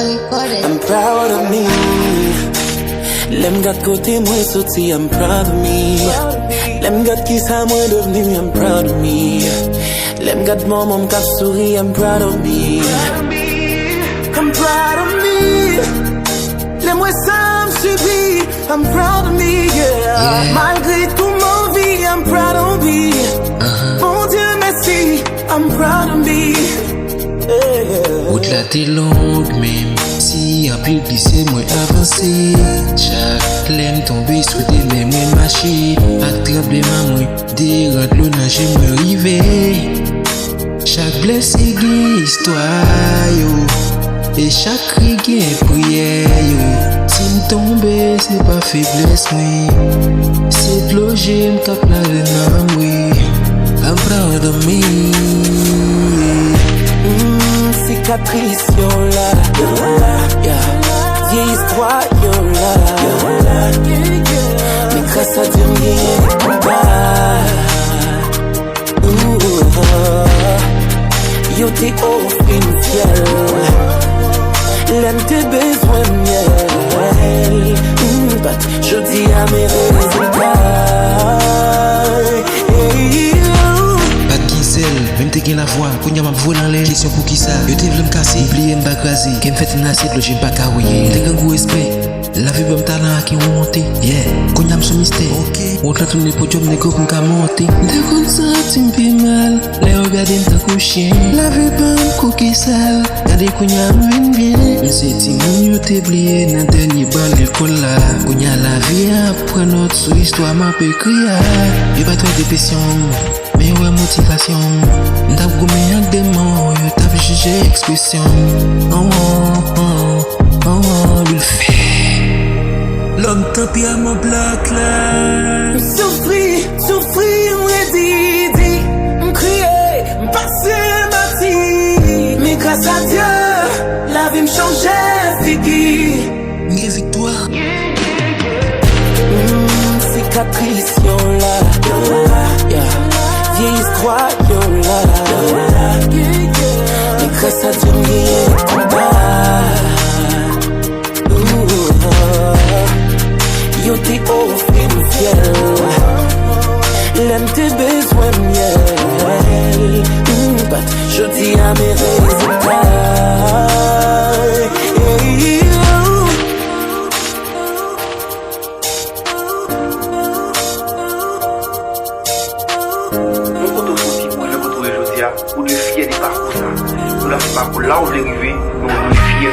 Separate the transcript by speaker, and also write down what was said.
Speaker 1: I'm proud of me. Lem got côté moi sorti, I'm proud of me. Lem got qui ça moi devenu, I'm proud of me. Lem got maman cap souris, I'm proud of me. I'm proud of me. Lem moi ça me subi, I'm proud of me, yeah. Malgré tout ma vie, I'm proud of me. Mon Dieu merci, I'm proud of me.
Speaker 2: Au-delà des longues même si un pile glissé moi avancé. Chaque laine tombée sous des mêmes machines. Attrape des mains des rats l'eau nager me river. Chaque blessé gagne histoire yo. Et chaque cri gagne prière yo. Si m'tombe c'est pas faiblesse moi. C'est de l'eau j'aime cap la renam oui. I'm proud of me.
Speaker 1: Cicatrice, yo là, yeah. Vieille histoire, yo là, mais grâce à Dieu, m'y yo t'es offert fiel, l'aime tes besoins miel, je dis à mes résultats.
Speaker 2: Même te gen la voix, qu'on y a ma voix dans l'air. Question pour qui ça? Yo te vle m'kasser, oublier m'bagraser. Qu'elle me fait une assiette, le j'aime pas kaouye. Te gen gros esprit, la vie bon talent qui remonté. Yeah, qu'on y a m'son mystère. On t'a tourné pour job, négo pour qu'à monter. T'es comme ça, tu m'fais mal. Les regarder m'ta couché. La vie bon, coquille sale. Gardez qu'on y a m'vin bien. M'sais ti moun yo te oublié, nan dernier bal l'école là. Qu'on y a la vie après notre sous histoire m'a peu crier. Y'a pas trop de pression. Mais ouais motivation, t'as gommé avec des mots, t'as jugé expression. Le fait. L'homme tapis à mon bloc là.
Speaker 1: Souffrir, m'redit, m'crier, m'passer ma vie. Mais grâce à Dieu, la vie m'changeait, figure.
Speaker 2: Mes victoires.
Speaker 1: Cicatrice, yo là, yeah. Vieille histoire, yo là, mais grâce à Dieu, m'y yo t'es offert fiel, l'aime tes besoins miel, je dis à mes résultats.
Speaker 3: Ou de fier des parcours ça. Nous la fait pas pour là où on est arrivé, nous on est fier.